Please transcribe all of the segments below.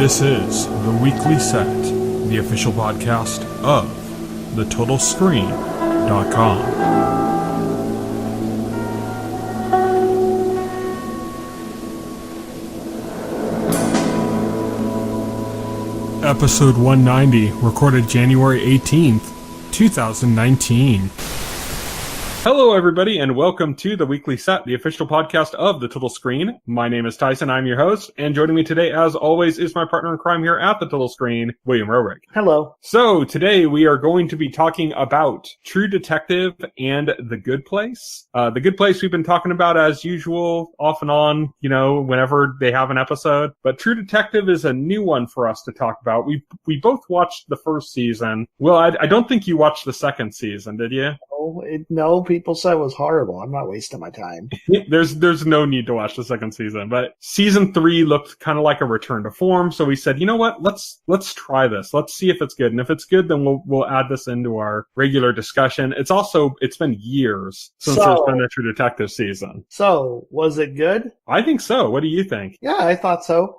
This is The Weekly Set, the official podcast of TheTotalScreen.com. Episode 190, recorded January 18th, 2019. Hello, everybody, and welcome to The Weekly Set, the official podcast of The Total Screen. My name is Tyson. I'm your host, and joining me today, as always, is my partner in crime here at The Total Screen, William Rohrig. Hello. So, today we are going to be talking about True Detective and The Good Place. The Good Place we've been talking about, as usual, off and on, whenever they have an episode. But True Detective is a new one for us to talk about. We both watched the first season. Well, I don't think you watched the second season, did you? No, people said it was horrible. I'm not wasting my time. There's no need to watch the second season, but season 3 looked kind of like a return to form. So we said, you know what? Let's try this. Let's see if it's good. And if it's good, then we'll add this into our regular discussion. It's been years since there's been a True Detective season. So was it good? I think so. What do you think? Yeah, I thought so.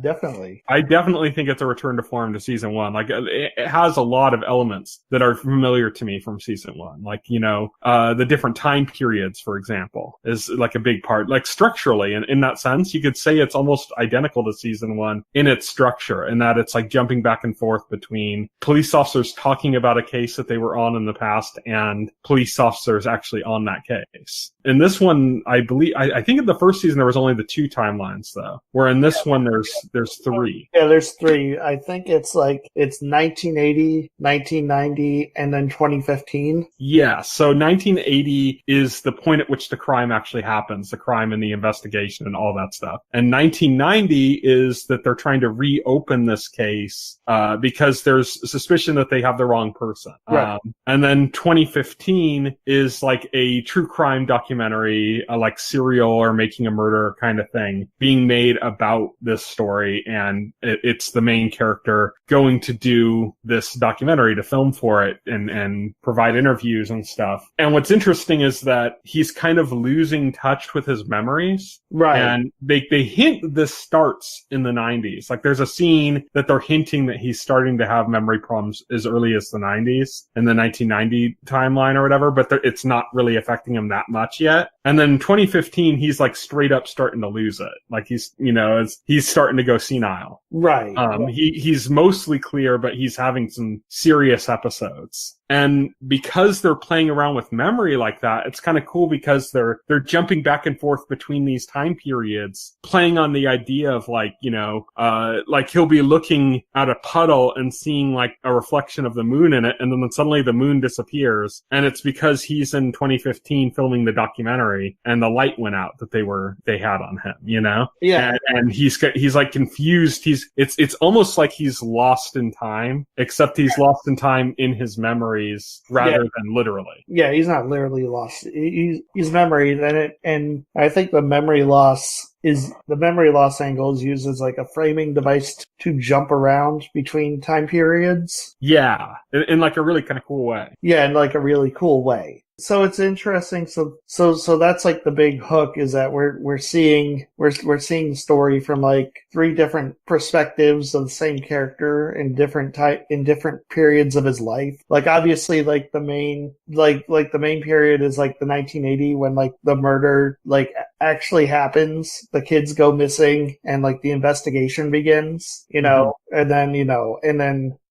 Definitely. I definitely think it's a return to form to season 1. Like it has a lot of elements that are familiar to me from season 1. Like, the different time periods, for example, is like a big part. Like structurally, in that sense, you could say it's almost identical to season 1 in its structure, in that it's like jumping back and forth between police officers talking about a case that they were on in the past and police officers actually on that case. In this one, I think in the first season there was only the 2 timelines though, where in this one there's 3. Yeah, there's 3. I think it's 1980, 1990, and then 2015. Yeah, so 1980 is the point at which the crime actually happens, the crime and the investigation and all that stuff. And 1990 is that they're trying to reopen this case because there's suspicion that they have the wrong person. Right. And then 2015 is like a true crime documentary, like Serial or Making a Murder kind of thing, being made about this story, and it's the main character going to do this documentary to film for it and provide interviews and stuff. And what's interesting is that he's kind of losing touch with his memories. Right. And they hint this starts in the 90s. Like there's a scene that they're hinting that he's starting to have memory problems as early as the 90s in the 1990 timeline or whatever, but it's not really affecting him that much yet. And then 2015, he's like straight up starting to lose it. Like he's starting to go senile. Right. He's mostly clear, but he's having some serious episodes. And because they're playing around with memory like that, it's kind of cool because they're jumping back and forth between these time periods, playing on the idea of like he'll be looking at a puddle and seeing like a reflection of the moon in it, and then suddenly the moon disappears, and it's because he's in 2015 filming the documentary and the light went out that they had on him, Yeah. And he's like confused. It's almost like he's lost in time, except he's lost in time in his memory rather than literally. Yeah, he's not literally lost. He's memory, and I think the memory loss angle is used as like a framing device to jump around between time periods. Yeah, in like a really kind of cool way. Yeah, in like a really cool way. So it's interesting. So that's like the big hook, is that we're seeing the story from like 3 different perspectives of the same character in different periods of his life. Like obviously like the main period is like the 1980 when like the murder like actually happens, the kids go missing and like the investigation begins,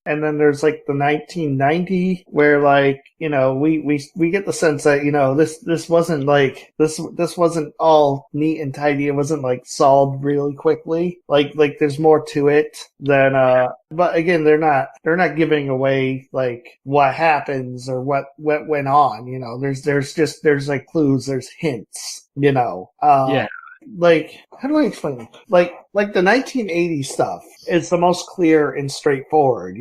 and then there's like the 1990 where like, we get the sense that, this wasn't all neat and tidy. It wasn't like solved really quickly. Like there's more to it than, but again, they're not giving away like what happens or what went on, there's like clues, there's hints, Yeah. Like, how do I explain it? Like the 1980 stuff is the most clear and straightforward.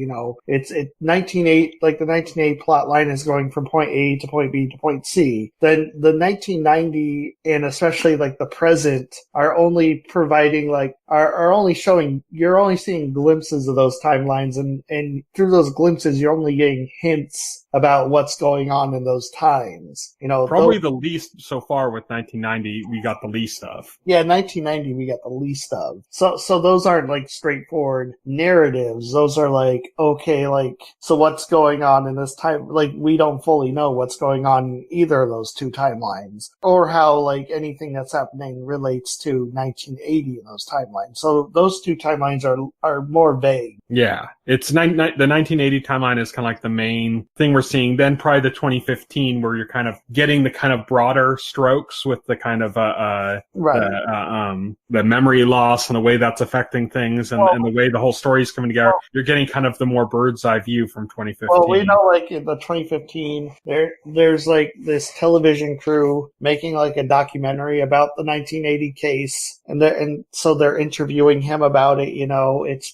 It's 1980, like the 1980 plot line is going from point A to point B to point C. Then the 1990 and especially like the present are only providing like, are only showing, you're only seeing glimpses of those timelines, and through those glimpses, you're only getting hints about what's going on in those times. Probably the least so far with 1990, we got the least of. Yeah, 1990 we got the least of. So those aren't like straightforward narratives. Those are like, okay, like, so what's going on in this time? Like, we don't fully know what's going on in either of those two timelines, or how like anything that's happening relates to 1980 in those timelines. So those two timelines are more vague. Yeah, it's the 1980 timeline is kind of like the main thing we're seeing. Then probably the 2015, where you're kind of getting the kind of broader strokes with the kind of the memory loss and the way that's affecting things, and the way the whole story is coming together. You're getting kind of the more bird's eye view from 2015. Well, we know, like in the 2015, there's like this television crew making like a documentary about the 1980 case, and so they're interviewing him about it. You know, it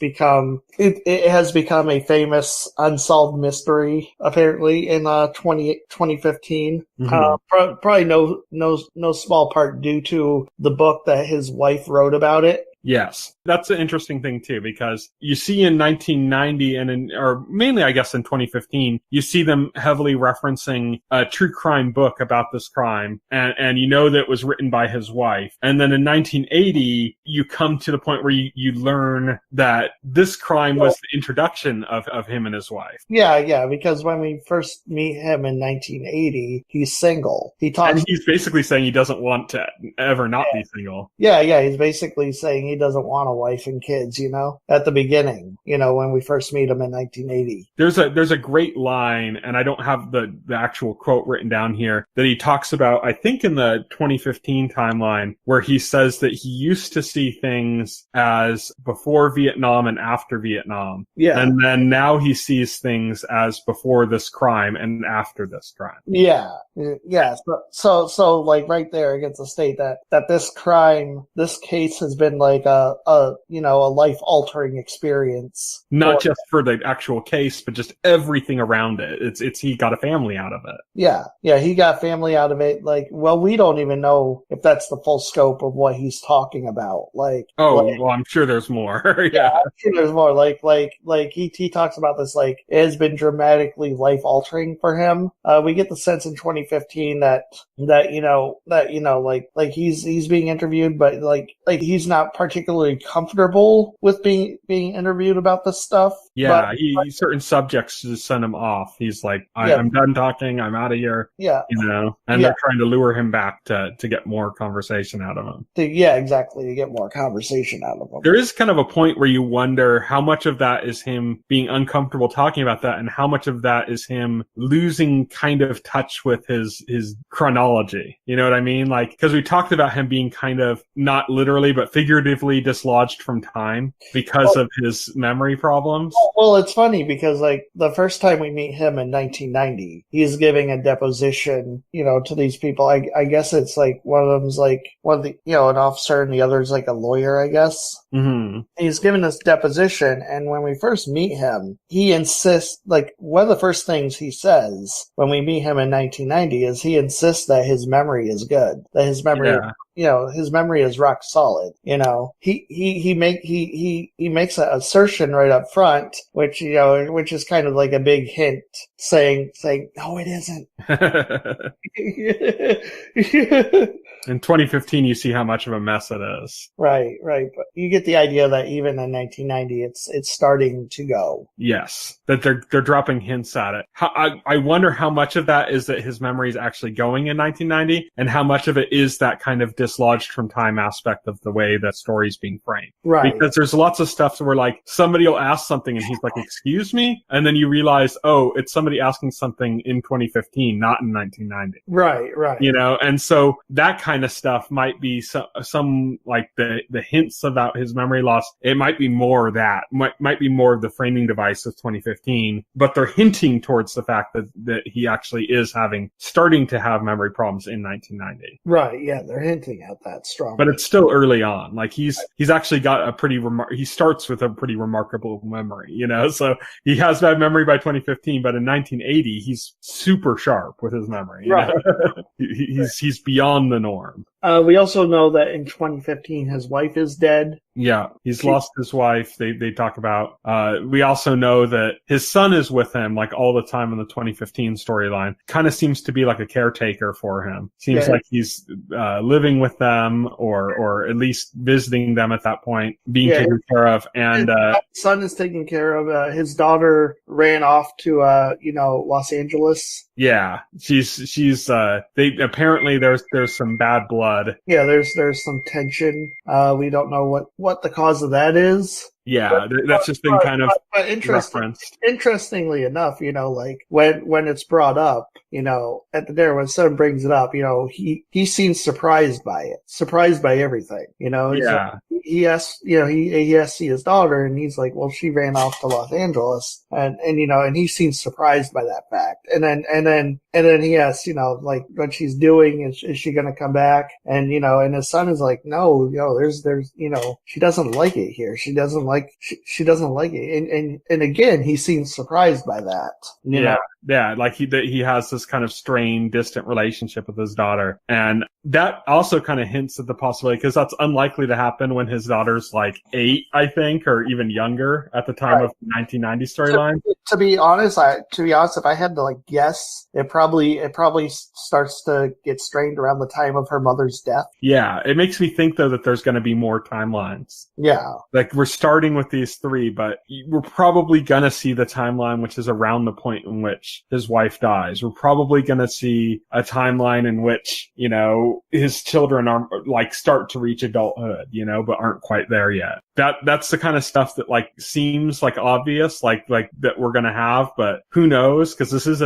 has become a famous unsolved mystery apparently in 2015. Mm-hmm. Probably no small part due to the book that his wife wrote about it. Yes, that's an interesting thing too, because you see in 1990 or mainly I guess in 2015, you see them heavily referencing a true crime book about this crime, and you know that it was written by his wife. And then in 1980, you come to the point where you learn that this crime was the introduction of him and his wife. Yeah, because when we first meet him in 1980, he's single. And he's basically saying he doesn't want to ever not be single. Yeah, he's basically saying he doesn't want a wife and kids, you know, at the beginning, you know, when we first meet him in 1980. There's a great line, and I don't have the actual quote written down here, that he talks about, I think in the 2015 timeline, where he says that he used to see things as before Vietnam and after Vietnam. Yeah. And then now he sees things as before this crime and after this crime. Yeah. So like right there, it gets to state that this case has been like a life-altering experience. Not just for the actual case, but just everything around it. It's he got a family out of it. Yeah, he got family out of it. Like, well, we don't even know if that's the full scope of what he's talking about. Like, well, I'm sure there's more. Yeah, I'm sure there's more. Like he talks about this. Like, it has been dramatically life-altering for him. We get the sense in 2015 that he's being interviewed, but like he's not particularly comfortable with being interviewed about this stuff. Yeah, certain subjects just send him off. He's like, I'm done talking. I'm out of here. Yeah, and they're trying to lure him back to get more conversation out of him. Exactly, to get more conversation out of him. There is kind of a point where you wonder how much of that is him being uncomfortable talking about that, and how much of that is him losing kind of touch with his chronology. You know what I mean? Like, because we talked about him being kind of not literally but figuratively dislodged from time because of his memory problems. Well, it's funny because like the first time we meet him in 1990, he's giving a deposition, to these people. I guess it's like one of them's like an officer and the other's like a lawyer, I guess. Mm-hmm. He's given this deposition, and when we first meet him, he insists, like, one of the first things he says when we meet him in 1990 is he insists that his memory is good, that his memory, his memory is rock solid. He makes an assertion right up front, which is kind of like a big hint, saying, no, it isn't. In 2015, you see how much of a mess it is. Right. But you get the idea that even in 1990, it's starting to go. Yes, that they're dropping hints at it. I wonder how much of that is that his memory is actually going in 1990, and how much of it is that kind of dislodged from time aspect of the way that story's being framed. Right. Because there's lots of stuff where like somebody will ask something and he's like, "Excuse me," and then you realize, oh, it's somebody asking something in 2015, not in 1990. Right. And so that kind of stuff might be some like the hints about his memory loss. It might be more of that, might be more of the framing device of 2015, but they're hinting towards the fact that he actually is starting to have memory problems in 1990. Right. Yeah, they're hinting at that strongly. But it's still early on. Like he's actually got he starts with a pretty remarkable memory, so he has bad memory by 2015, but in 1980, he's super sharp with his memory. Right. He's beyond the norm. We also know that in 2015 his wife is dead. Yeah, he's lost his wife. They talk about. We also know that his son is with him like all the time in the 2015 storyline. Kind of seems to be like a caretaker for him. Seems like he's living with them or at least visiting them at that point, being taken care of. And his son is taken care of. His daughter ran off to Los Angeles. Yeah, she's they apparently there's some bad blood. Yeah, there's some tension. We don't know what the cause of that is. Yeah, that's just been kind of referenced. Interestingly enough, like when it's brought up, at the dinner when someone brings it up, he seems surprised by it, surprised by everything. He has to see his daughter, and he's like, well, she ran off to Los Angeles, and he seems surprised by that fact. And then he asks, like what she's doing, is she going to come back? And his son is like, no, there's she doesn't like it here. She doesn't like it. And again, he seems surprised by that. Yeah, like he has this kind of strained, distant relationship with his daughter. And that also kind of hints at the possibility, because that's unlikely to happen when his daughter's like 8, I think, or even younger at the time of the 1990 storyline. To be honest, if I had to like guess, it probably starts to get strained around the time of her mother's death. Yeah, it makes me think though that there's going to be more timelines. Yeah, like we're starting with these 3, but we're probably going to see the timeline which is around the point in which his wife dies. We're probably going to see a timeline in which his children are like start to reach adulthood, but aren't quite there yet. That's the kind of stuff that like seems like obvious, like that we're going to have, but who knows? Because this is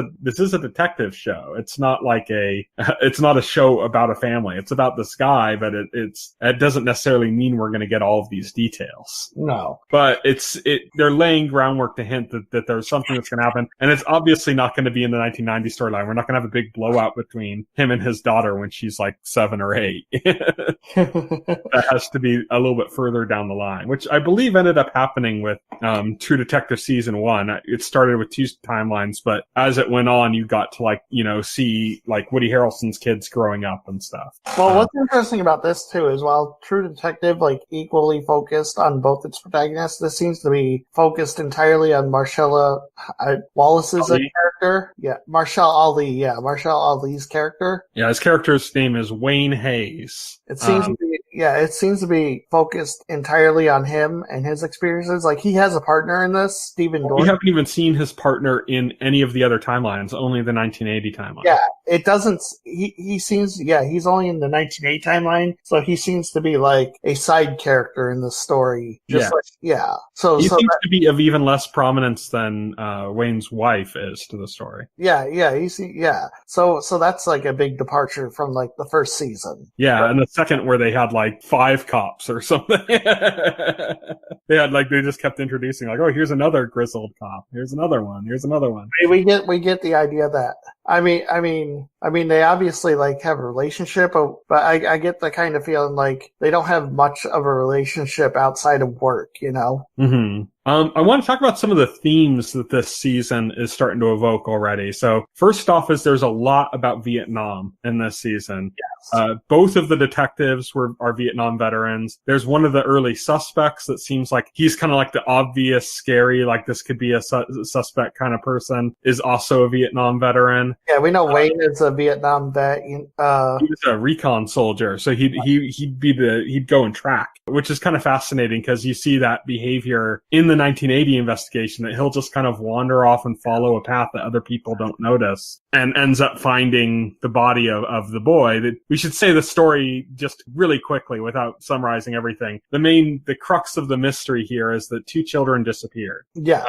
a detective show. It's not like it's not a show about a family. It's about this guy, but it doesn't necessarily mean we're going to get all of these details. No, but they're laying groundwork to hint that there's something that's going to happen, and it's obviously not going to be in the 1990 storyline. We're not going to have a big blowout between him and his daughter when she's like 7 or 8. That has to be a little bit further down the line, which I believe ended up happening with True Detective season 1. It started with 2 timelines, but as it went on, you got to see like Woody Harrelson's kids growing up and stuff. Well, what's interesting about this too is while True Detective like equally focused on both its protagonists, this seems to be focused entirely on Marcella Wallace's character. Yeah, Marshall Ali's character. Yeah, his character's name is Wayne Hayes. It seems to be focused entirely on him and his experiences. Like he has a partner in this, Stephen Dorff. We haven't even seen his partner in any of the other timelines, only the 1980 timeline. Yeah, it doesn't. He seems. Yeah, he's only in the 1980 timeline, so he seems to be like a side character in the story. So he seems to be of even less prominence than Wayne's wife is to the story. Yeah. So that's like a big departure from like the first season. Yeah, and the second where they had like 5 cops or something. They just kept introducing like, oh, here's another grizzled cop. Here's another one. Here's another one. We get the idea that I mean they obviously like have a relationship, but I get the kind of feeling like they don't have much of a relationship outside of work, Mm-hmm. I want to talk about some of the themes that this season is starting to evoke already. So first off is there's a lot about Vietnam in this season. Yes. Both of the detectives are Vietnam veterans. There's one of the early suspects that seems like he's kind of like the obvious scary, like this could be a suspect kind of person, is also a Vietnam veteran. Yeah, we know Wayne is a Vietnam vet. He was a recon soldier, so he'd go and track, which is kind of fascinating because you see that behavior in the 1980 investigation, that he'll just kind of wander off and follow a path that other people don't notice and ends up finding the body of the boy. That we should say the story just really quickly without summarizing everything. The crux of the mystery here is that 2 children disappeared. Yes.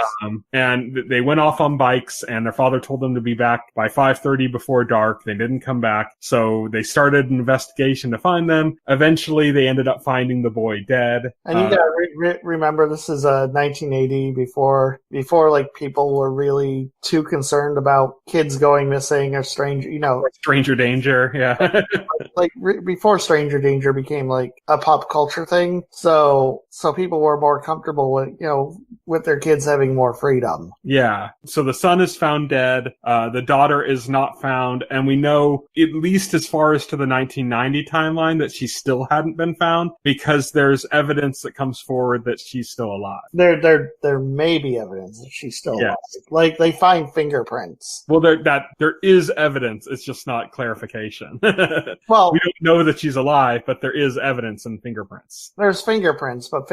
And they went off on bikes and their father told them to be back by 5:30 before dark. They didn't come back. So they started an investigation to find them. Eventually they ended up finding the boy dead. And you gotta remember this is 1980 before like people were really too concerned about kids going missing or stranger, Stranger danger, yeah. like before Stranger Danger became like a pop culture thing. So people were more comfortable with, with their kids having more freedom. Yeah. So the son is found dead. The daughter is not found. And we know, at least as far as to the 1990 timeline, that she still hadn't been found because there's evidence that comes forward that she's still alive. There may be evidence that she's still alive. Like they find fingerprints. Well, there is evidence. It's just not clarification. Well, we don't know that she's alive, but there is evidence in fingerprints. There's fingerprints, but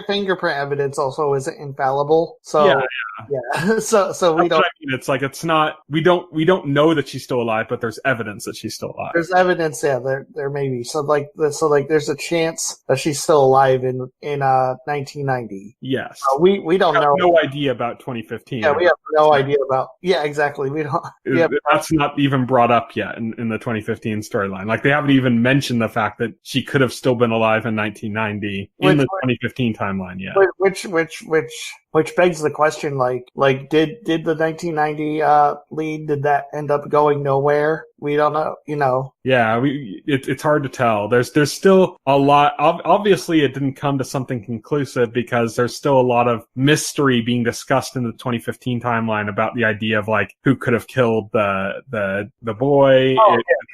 fingerprint evidence also isn't infallible. So yeah. So we don't. It's like it's not. We don't know that she's still alive, but there's evidence that she's still alive. There's evidence, yeah. There may be. So there's a chance that she's still alive in 1990. Yes. We don't know. No idea about 2015. Yeah, we have no idea about. Yeah, exactly. We don't. That's not even brought up yet in the 2015 storyline. Like they haven't even mentioned the fact that she could have still been alive in 1990 in the 2015 timeline yet. Which begs the question, like did the 1990 lead, did that end up going nowhere? We don't know, Yeah, it's hard to tell. There's still a lot. Obviously, it didn't come to something conclusive because there's still a lot of mystery being discussed in the 2015 timeline about the idea of like who could have killed the boy.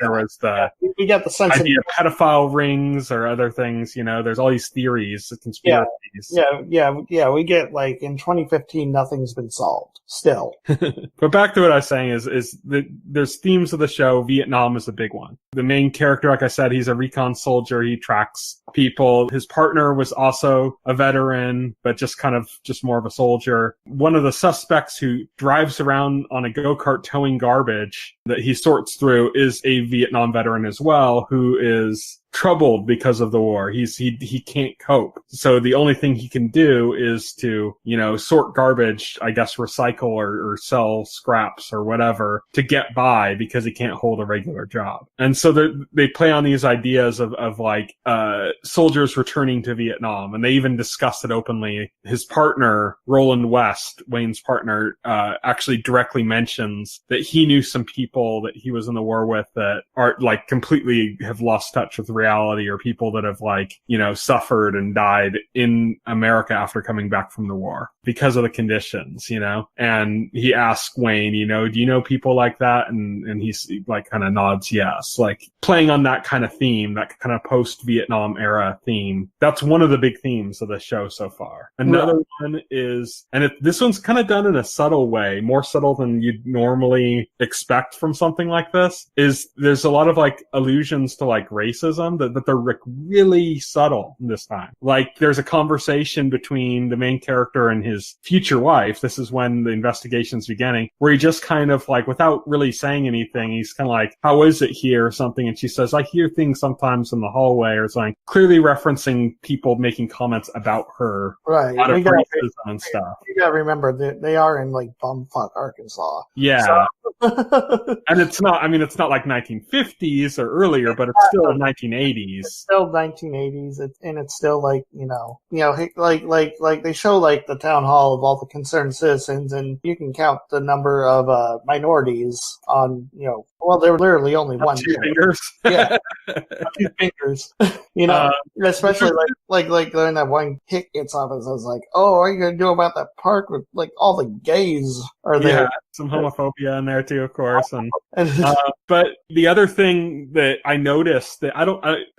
There was we got the sense idea of pedophile rings or other things. There's all these theories, conspiracies. Yeah. We get like in 2015, nothing's been solved still. But back to what I was saying is that there's themes of the show. Vietnam is a big one. The main character, like I said, he's a recon soldier. He tracks people. His partner was also a veteran, but just more of a soldier. One of the suspects who drives around on a go-kart towing garbage that he sorts through is a Vietnam veteran as well, who is troubled because of the war. He can't cope. So the only thing he can do is to, sort garbage, I guess recycle or sell scraps or whatever to get by because he can't hold a regular job. And so they play on these ideas of soldiers returning to Vietnam. And they even discuss it openly. His partner, Roland West, Wayne's partner, actually directly mentions that he knew some people that he was in the war with that are like completely have lost touch with reality, or people that have suffered and died in America after coming back from the war because of the conditions, and he asked Wayne, do you know people like that? And he's like kind of nods yes, like playing on that kind of theme, that kind of post-Vietnam era theme. That's one of the big themes of the show so far. Another one is, and this one's kind of done in a subtle way, more subtle than you'd normally expect from something like this, is there's a lot of like allusions to like racism that they're really subtle this time. Like there's a conversation between the main character and his future wife. This is when the investigation's beginning, where he just kind of like, without really saying anything, he's kind of like, how is it here or something? And she says, I hear things sometimes in the hallway or something, clearly referencing people making comments about her. Right. Out of racism and stuff. You gotta remember that they are in like bumfuck Arkansas. Yeah. So. And it's not like 1950s or earlier, but it's still 1980s. It's still 1980s, and it's still like, like they show like the town hall of all the concerned citizens, and you can count the number of minorities on, well, there were literally only one. Two fingers. Yeah. 2 fingers. Especially like when that one hit gets off, and says like, oh, what are you gonna do about that park with like all the gays are there? Yeah, some homophobia in there too, of course. But the other thing that I noticed that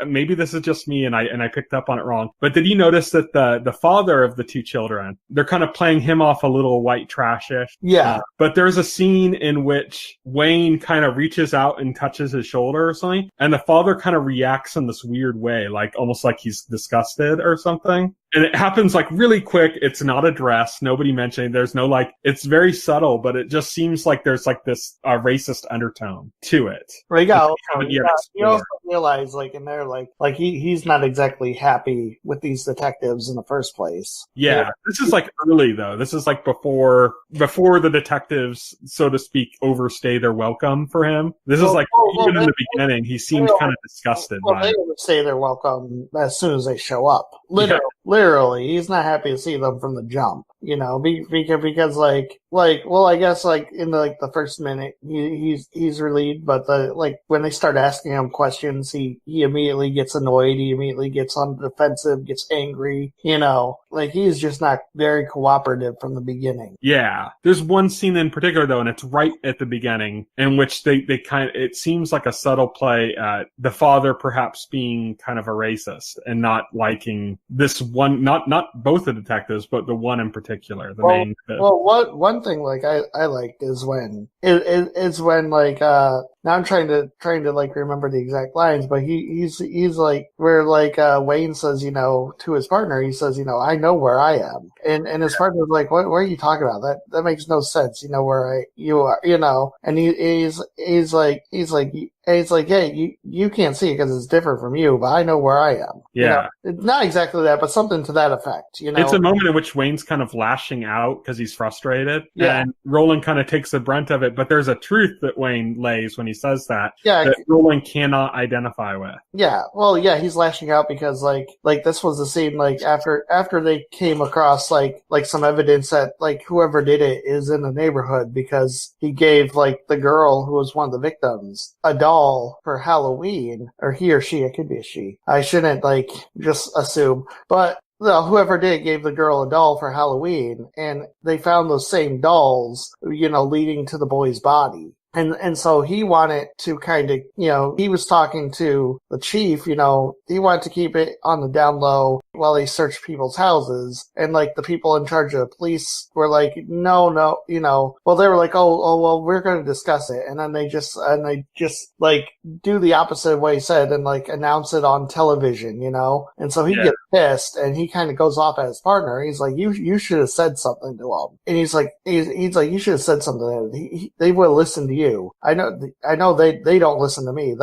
maybe this is just me and I picked up on it wrong, but did you notice that the father of the 2 children, they're kind of playing him off a little white trash-ish? Yeah. But there's a scene in which Wayne kind of reaches out and touches his shoulder or something, and the father kind of reacts in this weird way, like almost like he's disgusted or something. And it happens like really quick. It's not addressed. Nobody mentioned. There's no it's very subtle, but it just seems like there's like this racist undertone to it. Right. You realize, like, in there, like he's not exactly happy with these detectives in the first place. Yeah, this is like early though. This is like before the detectives, so to speak, overstay their welcome for him. This is like even in the beginning, he seemed kind of disgusted. Well, they overstay their welcome as soon as they show up. Literally, he's not happy to see them from the jump. You know, because well, I guess like in the first minute he's relieved, but when they start asking him questions, he immediately gets annoyed. He immediately gets on the defensive, gets angry. You know, like he's just not very cooperative from the beginning. Yeah, there's one scene in particular though, and it's right at the beginning in which they it seems like a subtle play at the father perhaps being kind of a racist and not liking this one, not both the detectives, but the one in particular. Main. Well, one thing like I liked is when like now I'm trying to like remember the exact lines, but he's like where like Wayne says, you know, to his partner, he says, you know, I know where I am, and his partner's like, what are you talking about? That makes no sense. You know where you are, you know, and he's like, hey, you can't see it because it's different from you, but I know where I am. Yeah. You know, not exactly that, but something to that effect. You know, it's a moment in which Wayne's kind of lashing out because he's frustrated, and Roland kind of takes the brunt of it. But there's a truth that Wayne lays when he says that that Roland cannot identify with. Yeah, well, yeah, he's lashing out because like this was the scene like after they came across like some evidence that like whoever did it is in the neighborhood because he gave like the girl who was one of the victims a doll for Halloween, or he or she, it could be a she. I shouldn't like just assume, but well, whoever did gave the girl a doll for Halloween, and they found those same dolls, you know, leading to the boy's body. And so he wanted to kind of, you know, he was talking to the chief, you know, he wanted to keep it on the down low while they searched people's houses. And like the people in charge of the police were like, no, you know, well, they were like, oh, well, we're going to discuss it. And then they just like do the opposite of what he said and like announce it on television, you know? And so he gets pissed and he kind of goes off at his partner. He's like, you should have said something to him. And he's like, you should have said something to him. They would have listened to you. I know they don't listen to me.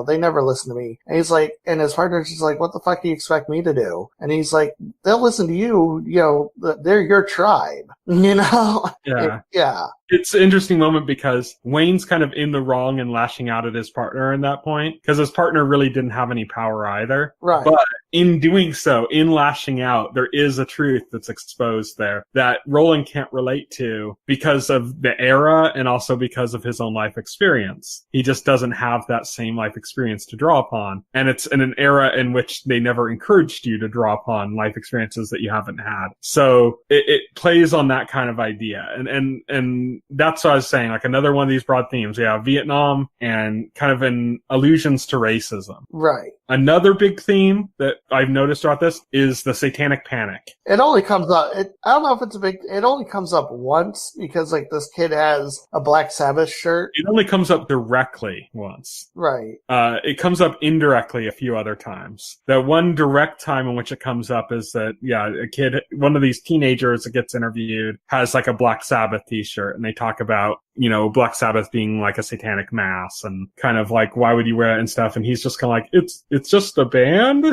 They never listen to me. And he's like, and his partner's just like, what the fuck do you expect me to do? And he's like, they'll listen to you. You know, they're your tribe. You know? Yeah. It's an interesting moment because Wayne's kind of in the wrong and lashing out at his partner in that point because his partner really didn't have any power either. Right. But in doing so, in lashing out, there is a truth that's exposed there that Roland can't relate to because of the era and also because of his own life experience. He just doesn't have that same life experience to draw upon. And it's in an era in which they never encouraged you to draw upon life experiences that you haven't had. So it plays on that kind of idea. And that's what I was saying. Like another one of these broad themes. We have Vietnam and kind of in allusions to racism. Right. Another big theme that I've noticed throughout this is the satanic panic. It only comes up, I don't know if it's it only comes up once because like this kid has a Black Sabbath shirt. It only comes up directly once. Right. It comes up indirectly a few other times. The one direct time in which it comes up is that, a kid, one of these teenagers that gets interviewed has like a Black Sabbath t-shirt and they talk about, you know, Black Sabbath being like a satanic mass and kind of like, why would you wear it and stuff? And he's just kind of like, it's just a band.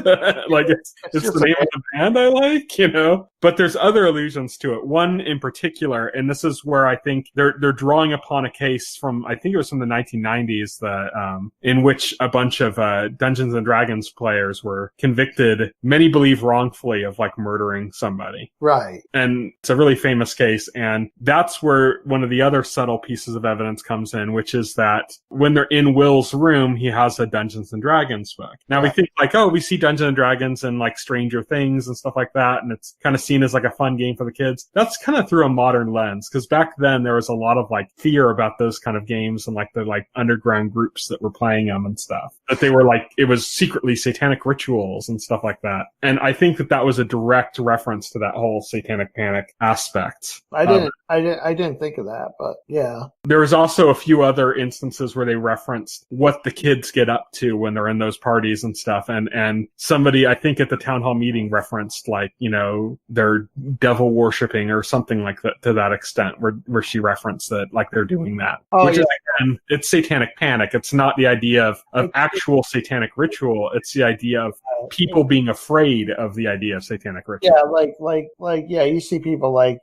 Like it's the name of the band I like, you know, but there's other allusions to it. One in particular, and this is where I think they're drawing upon a case from, I think it was from the 1990s that, in which a bunch of, Dungeons and Dragons players were convicted, many believe wrongfully, of like murdering somebody. Right. And it's a really famous case. And that's where one of the other subtle pieces of evidence comes in, which is that when they're in Will's room, he has a Dungeons and Dragons book. Now we think like, oh, we see Dungeons and Dragons and like Stranger Things and stuff like that. And it's kind of seen as like a fun game for the kids. That's kind of through a modern lens. Cause back then there was a lot of like fear about those kind of games and like the like underground groups that were playing them and stuff. That they were like, it was secretly satanic rituals and stuff like that. And I think that was a direct reference to that whole satanic panic aspect. I didn't think of that, but yeah. There was also a few other instances where they referenced what the kids get up to when they're in those parties and stuff. And somebody, I think at the town hall meeting referenced like, you know, they're devil worshipping or something like that, to that extent, where she referenced that, like, they're doing that. Which is, again, it's satanic panic. It's not the idea of actual satanic ritual. It's the idea of people being afraid of the idea of satanic ritual. Yeah, you see people like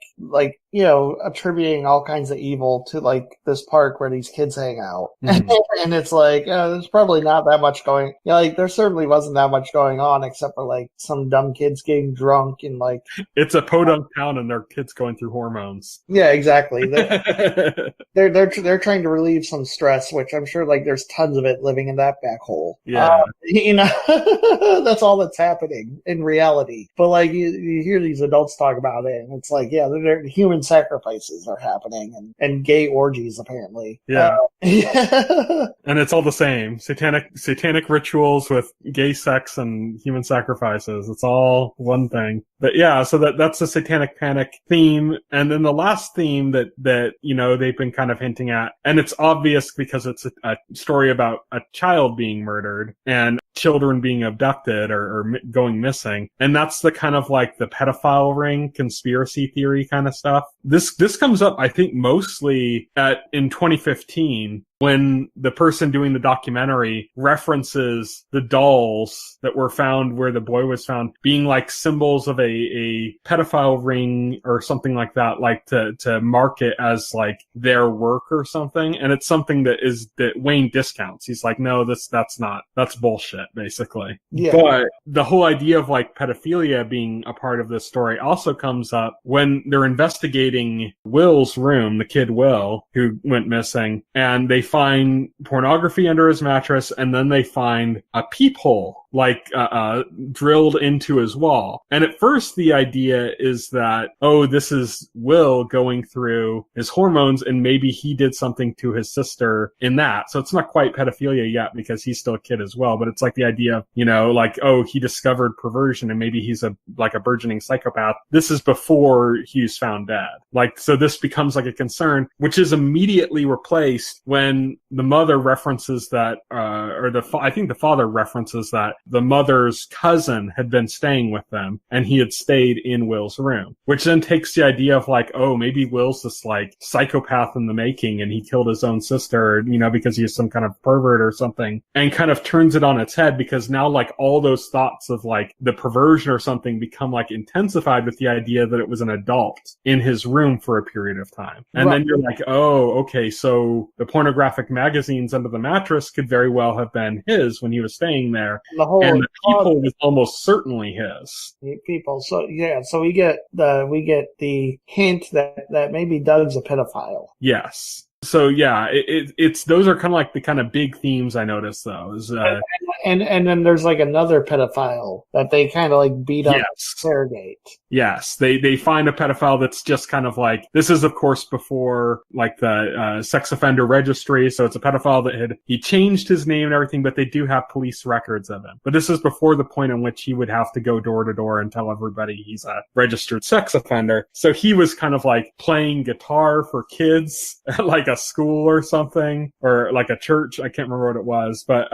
attributing all kinds of evil to like this park where these kids hang out. And it's like, there's probably not that much going, there certainly wasn't that much going on except for like some dumb kids getting drunk and like. It's a podunk town and their kids going through hormones. Yeah, exactly. They're trying to relieve some stress, which I'm sure like there's tons of it living in that back hole. Yeah. That's all that's happening in reality. But like you hear these adults talk about it and it's like, yeah, human sacrifices are happening and gay orgies apparently. Yeah. And it's all the same. Satanic rituals with gay sex and human sacrifices. It's all one thing. But yeah, so that's the satanic panic theme. And then the last theme that they've been kind of hinting at, and it's obvious because it's a story about a child being murdered and children being abducted or going missing. And that's the kind of like the pedophile ring conspiracy theory kind of stuff. This comes up, I think, mostly in 2015 when the person doing the documentary references the dolls that were found where the boy was found being like symbols of a pedophile ring or something like that, like to mark it as like their work or something. And it's something that Wayne discounts. He's like, no, that's bullshit, basically. Yeah. But the whole idea of like pedophilia being a part of this story also comes up when they're investigating Will's room, the kid Will, who went missing, and they find pornography under his mattress, and then they find a peephole like drilled into his wall. And at first the idea is that, this is Will going through his hormones and maybe he did something to his sister in that. So it's not quite pedophilia yet because he's still a kid as well, but it's like the idea of, he discovered perversion and maybe he's a burgeoning psychopath. This is before Hugh's found dead. So this becomes like a concern, which is immediately replaced when the mother references that, I think the father references that the mother's cousin had been staying with them and he had stayed in Will's room, which then takes the idea of like, maybe Will's this like psychopath in the making and he killed his own sister, because he's some kind of pervert or something, and kind of turns it on its head because now like all those thoughts of like the perversion or something become like intensified with the idea that it was an adult in his room for a period of time. And then you're like, okay, so the pornographic magazines under the mattress could very well have been his when he was staying there. And the people was almost certainly his. People. So we get the hint that maybe Doug's a pedophile. Yes. So yeah, it's those are kind of like the kind of big themes I noticed though. And then there's like another pedophile that they kind of like beat up, interrogate. Yes, they find a pedophile that's just kind of like, this is of course before like the sex offender registry, so it's a pedophile that he changed his name and everything, but they do have police records of him. But this is before the point in which he would have to go door to door and tell everybody he's a registered sex offender. So he was kind of like playing guitar for kids at like a school or something, or like a church. I can't remember what it was, but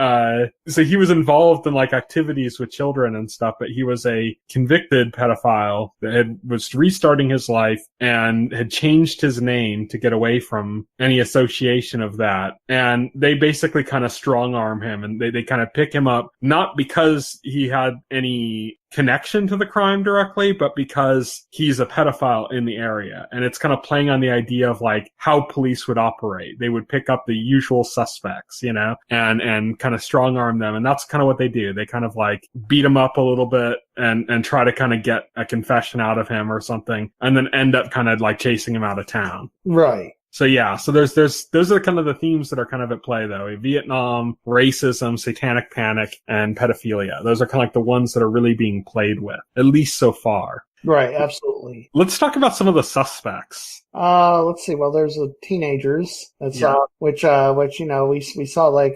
so he was involved in like activities with children and stuff, but he was a convicted pedophile that was restarting his life and had changed his name to get away from any association of that. And they basically kind of strong arm him, and they kind of pick him up, not because he had any connection to the crime directly, but because he's a pedophile in the area. And it's kind of playing on the idea of like how police would operate. They would pick up the usual suspects, and kind of strong arm them. And that's kind of what they do. They kind of like beat him up a little bit and try to kind of get a confession out of him or something, and then end up kind of like chasing him out of town. Right. So yeah, so those are kind of the themes that are kind of at play though. Vietnam, racism, satanic panic, and pedophilia. Those are kind of like the ones that are really being played with, at least so far. Right, absolutely. Let's talk about some of the suspects. Let's see. Well, there's the teenagers. That's Yeah. which we saw like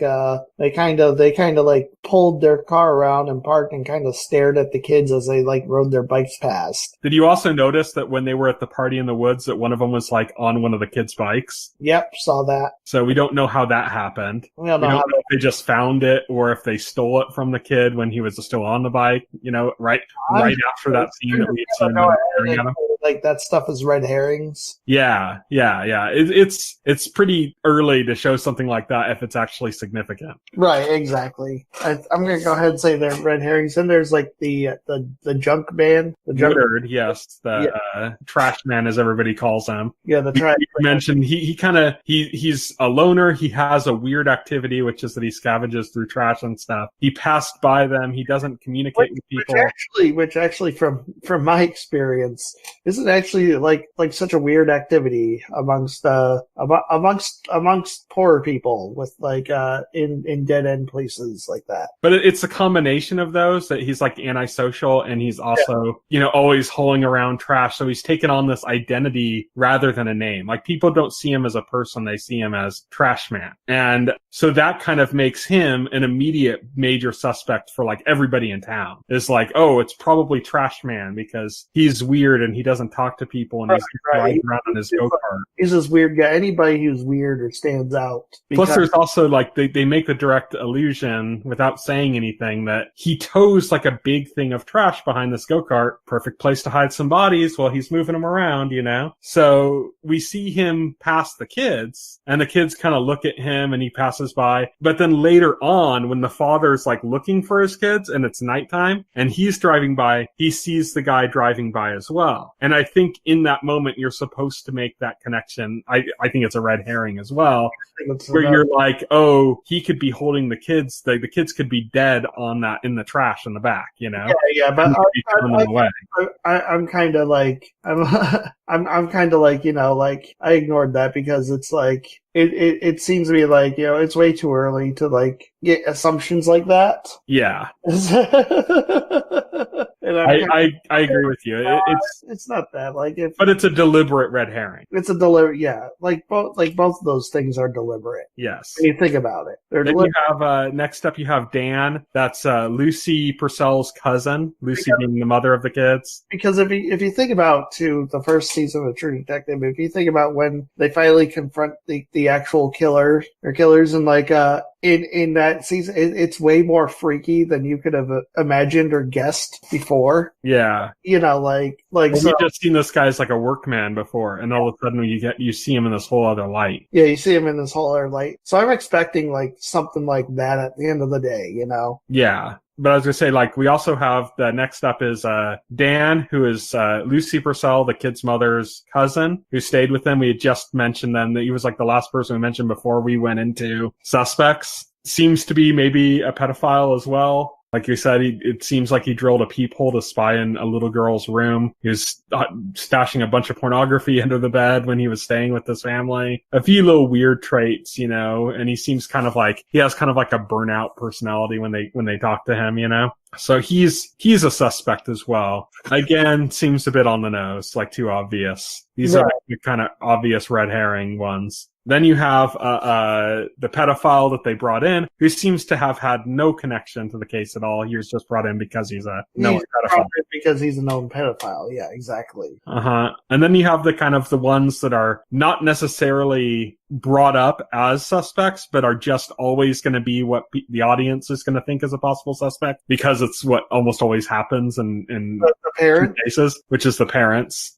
they kind of like pulled their car around and parked and kind of stared at the kids as they like rode their bikes past. Did you also notice that when they were at the party in the woods, that one of them was like on one of the kids' bikes? Yep, saw that. So we don't know how that happened. We don't know if they just found it or if they stole it from the kid when he was still on the bike. Right after that scene that we had seen them staring at him. Like that stuff is red herrings. Yeah. It's pretty early to show something like that if it's actually significant. Right, exactly. I'm gonna go ahead and say they're red herrings. And there's like the junk man, the junk Woodard, yes, the trash man as everybody calls him. Yeah, the trash. You mentioned he's a loner. He has a weird activity, which is that he scavenges through trash and stuff. He passed by them. He doesn't communicate with people. Which actually, from my experience, isn't actually like such a weird activity amongst poorer people with like in dead end places like that. But it's a combination of those that he's like antisocial and he's also always hauling around trash. So he's taken on this identity rather than a name. Like people don't see him as a person; they see him as trash man, and so that kind of makes him an immediate major suspect for like everybody in town. It's like, oh, it's probably trash man because he's weird and he doesn't talk to people and he's riding around on his go-kart. He's this weird guy. Anybody who's weird or stands out. Plus, there's also like they make the direct allusion without saying anything that he tows like a big thing of trash behind this go-kart. Perfect place to hide some bodies while he's moving them around, So we see him pass the kids and the kids kind of look at him and he passes by. But then later on, when the father's like looking for his kids and it's nighttime and he's driving by, he sees the guy driving by as well. And I think in that moment, you're supposed to make that connection. I think it's a red herring as well, where you're like, oh, he could be holding the kids. The kids could be dead on that in the trash in the back, Yeah, but I'm kind of like I'm kind of like like I ignored that because it's like it seems to be like it's way too early to like get assumptions like that. Yeah. And I agree with you. It's not that but it's a deliberate red herring. It's a deliberate, like both of those things are deliberate. Yes. When you think about it, they're then you have next up you have Dan. That's Lucy Purcell's cousin. Lucy being the mother of the kids. Because if you think about the first season of True Detective, if you think about when they finally confront the actual killer or killers and like in that season, it's way more freaky than you could have imagined or guessed before. Yeah. Like well, so, we've just seen this guy as like a workman before, and all of a sudden you see him in this whole other light. Yeah, you see him in this whole other light. So I'm expecting like something like that at the end of the day, Yeah. But I was going to say, like, we also have the next up is Dan, who is Lucy Purcell, the kid's mother's cousin, who stayed with them. We had just mentioned them. That he was like the last person we mentioned before we went into suspects. Seems to be maybe a pedophile as well. Like you said, it seems like he drilled a peephole to spy in a little girl's room. He was stashing a bunch of pornography under the bed when he was staying with this family. A few little weird traits, and he seems he has kind of like a burnout personality when they talk to him, So he's a suspect as well. Again, seems a bit on the nose, like too obvious. These are the kind of obvious red herring ones. Then you have the pedophile that they brought in, who seems to have had no connection to the case at all. He was just brought in because he's a known pedophile. Because he's a known pedophile. Yeah, exactly. And then you have the kind of the ones that are not necessarily brought up as suspects, but are just always going to be what the audience is going to think is a possible suspect because it's what almost always happens in the cases, which is the parents,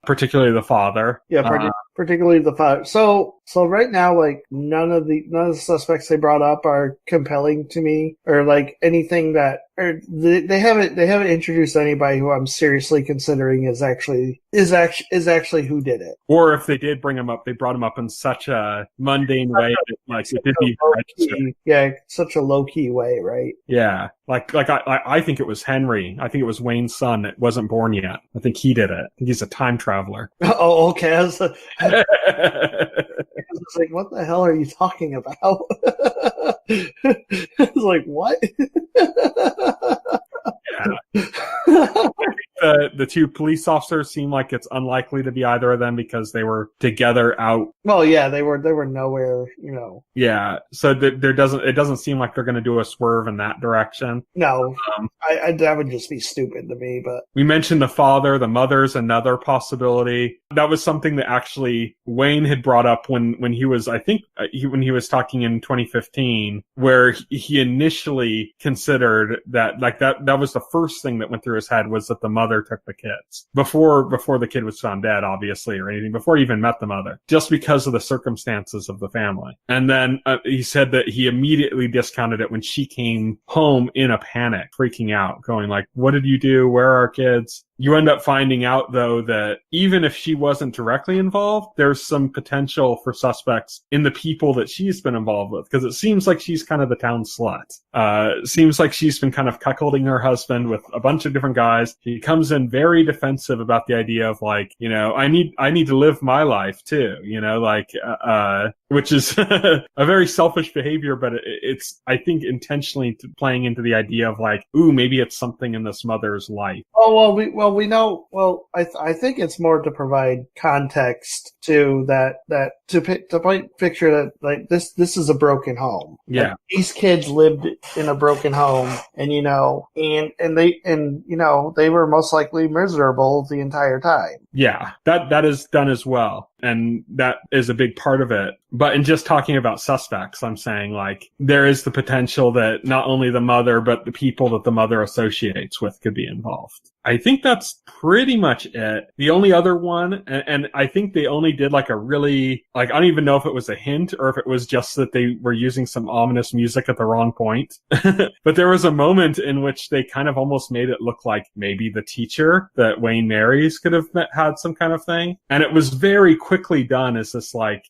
particularly the father. Yeah, particularly the father. So right now, like none of the suspects they brought up are compelling to me, or like anything that, or they haven't introduced anybody who I'm seriously considering is actually who did it. Or if they did bring him up, they brought him up in such a mundane way that like it didn't even register. Yeah, such a low key way, right? Yeah, like I think it was Henry. I think it was Wayne's son that wasn't born yet. I think he did it. I think he's a time traveler. Oh, okay. I was like, what the hell are you talking about? I was like, what? Yeah. the two police officers seem like it's unlikely to be either of them because they were together out. Well, yeah, they were nowhere, Yeah, so it doesn't seem like they're going to do a swerve in that direction. No, that would just be stupid to me. But we mentioned the father, the mother's another possibility. That was something that actually Wayne had brought up when he was, I think, when he was talking in 2015, where he initially considered that, like, that was the first thing that went through his head, was that the mother took the kids before the kid was found dead, obviously, or anything, before he even met the mother, just because of the circumstances of the family. And then he said that he immediately discounted it when she came home in a panic, freaking out, going like, what did you do? Where are our kids? You end up finding out, though, that even if she wasn't directly involved, there's some potential for suspects in the people that she's been involved with, because it seems like she's kind of the town slut. Seems like she's been kind of cuckolding her husband with a bunch of different guys. She comes in very defensive about the idea of, like, I need to live my life too, which is a very selfish behavior, but it's, I think, intentionally playing into the idea of, like, ooh, maybe it's something in this mother's life. Oh, we know. Well, I think it's more to provide context to that to paint picture that, like, this is a broken home. Yeah, like, these kids lived in a broken home, and they were most likely miserable the entire time. Yeah, that is done as well. And that is a big part of it. But in just talking about suspects, I'm saying, like, there is the potential that not only the mother, but the people that the mother associates with could be involved. I think that's pretty much it. The only other one, and I think they only did, like, a really, like, I don't even know if it was a hint or if it was just that they were using some ominous music at the wrong point. But there was a moment in which they kind of almost made it look like maybe the teacher that Wayne marries could have had some kind of thing. And it was very quickly done as this, like,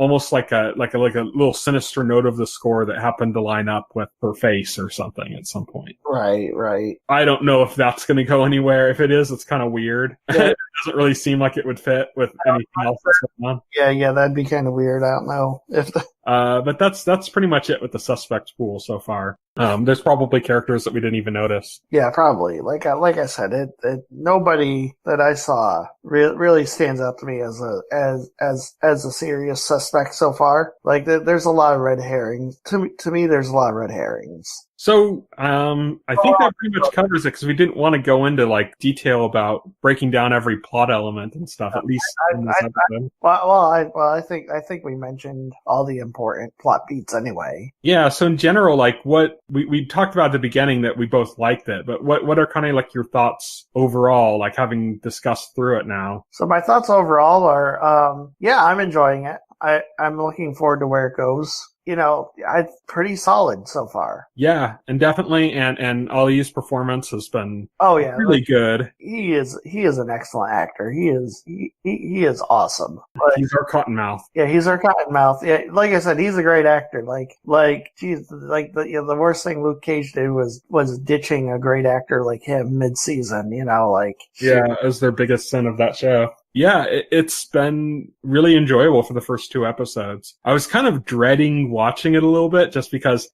almost like a little sinister note of the score that happened to line up with her face or something at some point. Right. I don't know if that's going to go anywhere. If it is, it's kind of weird. Yeah. It doesn't really seem like it would fit with anything else that's going on. Yeah, that'd be kind of weird. I don't know if but that's pretty much it with the suspects pool so far. There's probably characters that we didn't even notice. Yeah, probably. Like I said, it nobody that I saw really stands out to me as a serious suspect so far. Like, there's a lot of red herrings. To me, there's a lot of red herrings. So, I think that pretty much covers it, because we didn't want to go into, like, detail about breaking down every plot element and stuff, at least in this episode. I think we mentioned all the important plot beats anyway. Yeah, so in general, like, what we talked about at the beginning that we both liked it, but what are kind of, like, your thoughts overall, like, having discussed through it now? So my thoughts overall are, I'm enjoying it. I'm looking forward to where it goes. It's pretty solid so far. Yeah, and definitely, and Ali's performance has been really good. He is an excellent actor. He is awesome. He's our Cottonmouth. Yeah, he's our Cottonmouth. Yeah, like I said, he's a great actor. The worst thing Luke Cage did was ditching a great actor like him mid-season. As their biggest sin of that show. Yeah, it's been really enjoyable for the first 2 episodes. I was kind of dreading watching it a little bit just because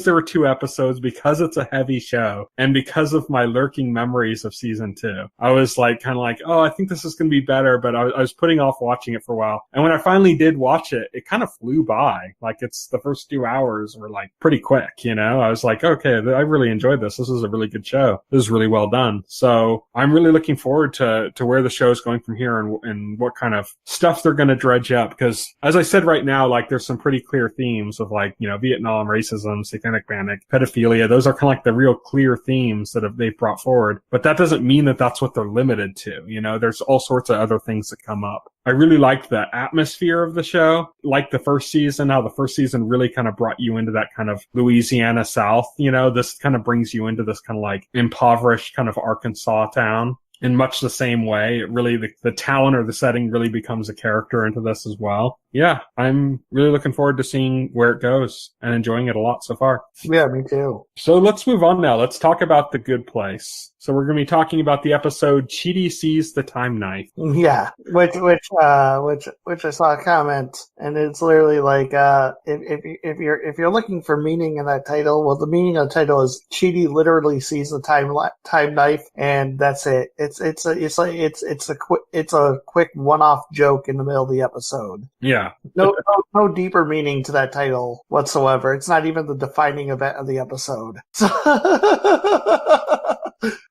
there were 2 episodes, because it's a heavy show, and because of my lurking memories of season 2. I was like, kind of like, oh, I think this is going to be better, but I was putting off watching it for a while. And when I finally did watch it, it kind of flew by. Like, it's the first 2 hours were, like, pretty quick, I was like, okay, I really enjoyed this. This is a really good show. This is really well done. So I'm really looking forward to where the show is going from here, and what kind of stuff they're going to dredge up. Because, as I said right now, like, there's some pretty clear themes of, like, Vietnam, racism, satanic panic, pedophilia. Those are kind of like the real clear themes that they've brought forward. But that doesn't mean that that's what they're limited to. There's all sorts of other things that come up. I really liked the atmosphere of the show. Like the first season, how the first season really kind of brought you into that kind of Louisiana South. This kind of brings you into this kind of, like, impoverished kind of Arkansas town. In much the same way, it really, the town or the setting really becomes a character into this as well. yeah, I'm really looking forward to seeing where it goes and enjoying it a lot so far. Yeah, me too. So let's move on now. Let's talk about The Good Place. So we're going to be talking about the episode Chidi Sees the Time Knife. Yeah, which I saw a comment, and it's literally like, if you're looking for meaning in that title, well, the meaning of the title is Chidi literally sees the time knife, and that's it. It's a quick one-off joke in the middle of the episode. Yeah. No deeper meaning to that title whatsoever. It's not even the defining event of the episode.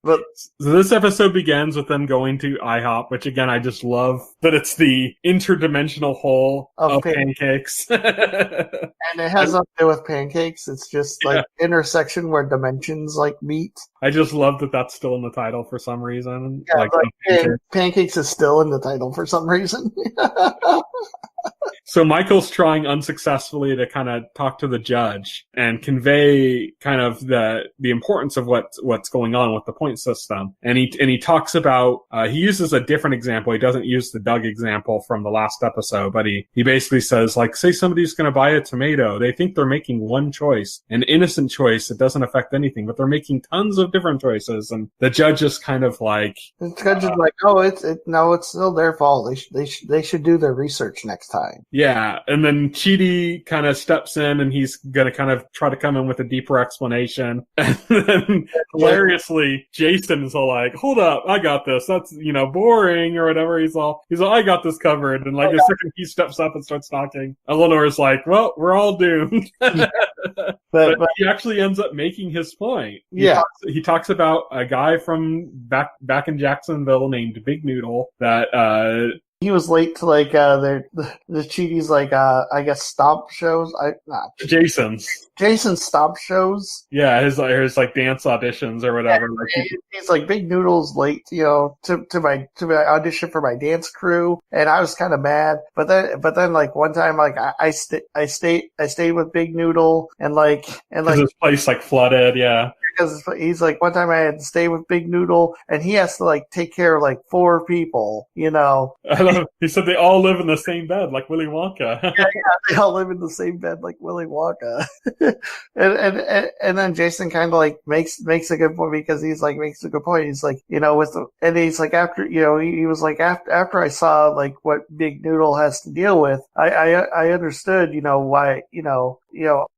But so this episode begins with them going to IHOP, which again, I just love that it's the interdimensional hole of pancakes. And it has nothing to do with pancakes. It's just like intersection where dimensions like meet. I just love that that's still in the title for some reason. Yeah, pancakes is still in the title for some reason. So Michael's trying unsuccessfully to kind of talk to the judge and convey kind of the importance of what's going on with the point system. And he talks about, he uses a different example. He doesn't use the Doug example from the last episode, but he basically says, like, say somebody's going to buy a tomato. They think they're making one choice, an innocent choice. It doesn't affect anything, but they're making tons of different choices. And the judge is kind of like, the judge is like, oh, it's still their fault. They should do their research next time. Yeah, and then Chidi kind of steps in, and he's going to kind of try to come in with a deeper explanation. And then, hilariously, Jason is all like, hold up, I got this. That's, boring, or whatever. He's all, I got this covered. And like, the second he steps up and starts talking, Eleanor's like, well, we're all doomed. But he actually ends up making his point. He talks about a guy from back in Jacksonville named Big Noodle that, he was late to like the Chidi's like I guess stomp shows. Jason's stomp shows. Yeah, his like dance auditions or whatever. Yeah, he's like Big Noodle's late, to my audition for my dance crew, and I was kind of mad. But then like one time like I stayed with Big Noodle and his place like flooded. Yeah. Because he's like, one time I had to stay with Big Noodle, and he has to like take care of like 4 people, He said they all live in the same bed, like Willy Wonka. yeah, they all live in the same bed, like Willy Wonka. and then Jason kind of like makes a good point, because he's like makes a good point. He's like, and he's like, after he was like, after I saw like what Big Noodle has to deal with, I understood why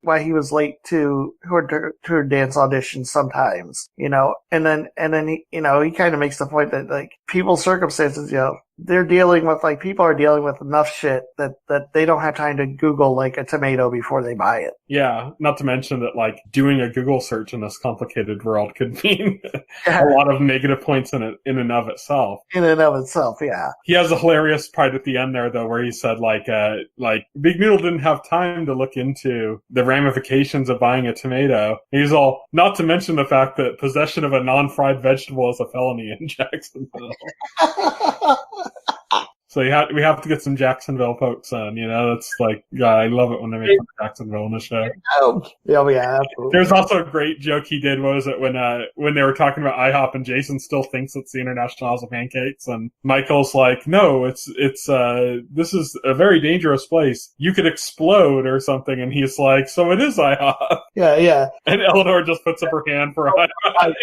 why he was late to her dance audition sometimes, and then he kind of makes the point that like people's circumstances, they're dealing with like people are dealing with enough shit that they don't have time to Google like a tomato before they buy it. Yeah, not to mention that like doing a Google search in this complicated world could mean a lot of negative points in and of itself. In and of itself, yeah. He has a hilarious part at the end there though, where he said like Big Noodle didn't have time to look into the ramifications of buying a tomato. He's all, not to mention the fact that possession of a non-fried vegetable is a felony in Jacksonville. So we have to get some Jacksonville folks on, That's like, I love it when they make Jacksonville on the show. Yeah, absolutely. There's also a great joke he did, what was it, when they were talking about IHOP and Jason still thinks it's the International House of Pancakes, and Michael's like, no, it's this is a very dangerous place. You could explode or something, and he's like, so it is IHOP. Yeah. And Eleanor just puts up her hand for a high five.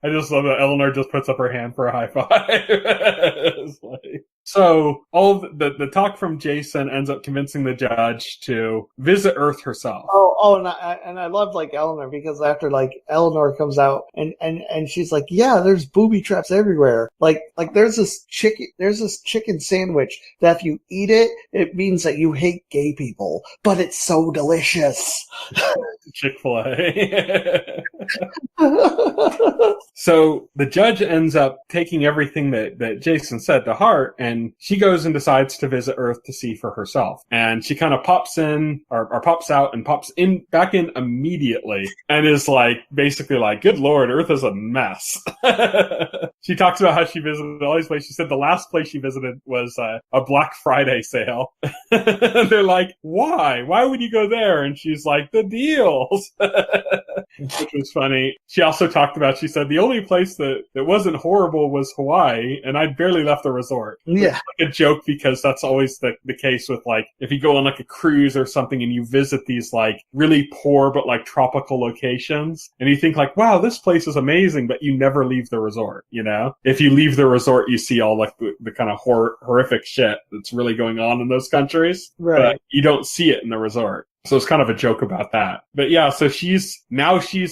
I just love that Eleanor just puts up her hand for a high five. So all the talk from Jason ends up convincing the judge to visit Earth herself. And I love like Eleanor, because after like Eleanor comes out and she's like, yeah, there's booby traps everywhere. Like there's this chicken sandwich that if you eat it, it means that you hate gay people, but it's so delicious. Chick-fil-A. So the judge ends up taking everything that Jason said to heart, and she goes and decides to visit Earth to see for herself. And she kind of pops in or pops out and pops back in immediately, and is like basically like, good Lord, Earth is a mess. She talks about how she visited all these places. She said the last place she visited was a Black Friday sale. They're like, why? Why would you go there? And she's like, the deals. which was funny. She also talked about, she said, the only place that wasn't horrible was Hawaii, and I'd barely left the resort. Yeah. It's like a joke, because that's always the case with, like, if you go on like a cruise or something and you visit these like really poor but like tropical locations, and you think like, wow, this place is amazing, but you never leave the resort, you know? If you leave the resort, you see all like the kind of horrific shit that's really going on in those countries. Right. But you don't see it in the resort. So it's kind of a joke about that. But yeah, so she's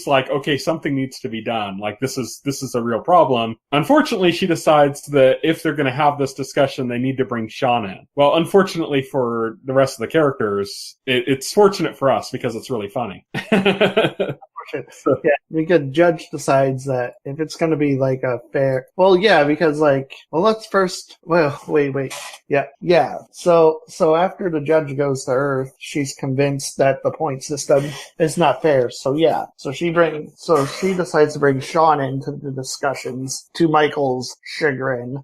like, okay, something needs to be done. Like, this is a real problem. Unfortunately, she decides that if they're going to have this discussion, they need to bring Sean in. Well, unfortunately for the rest of the characters, it's fortunate for us because it's really funny. So, yeah, because Judge decides that if it's going to be like a fair, well, yeah, because like, well, let's first, well, wait, yeah. So after the Judge goes to Earth, she's convinced that the point system is not fair. So yeah, so she decides to bring Sean into the discussions, to Michael's chagrin.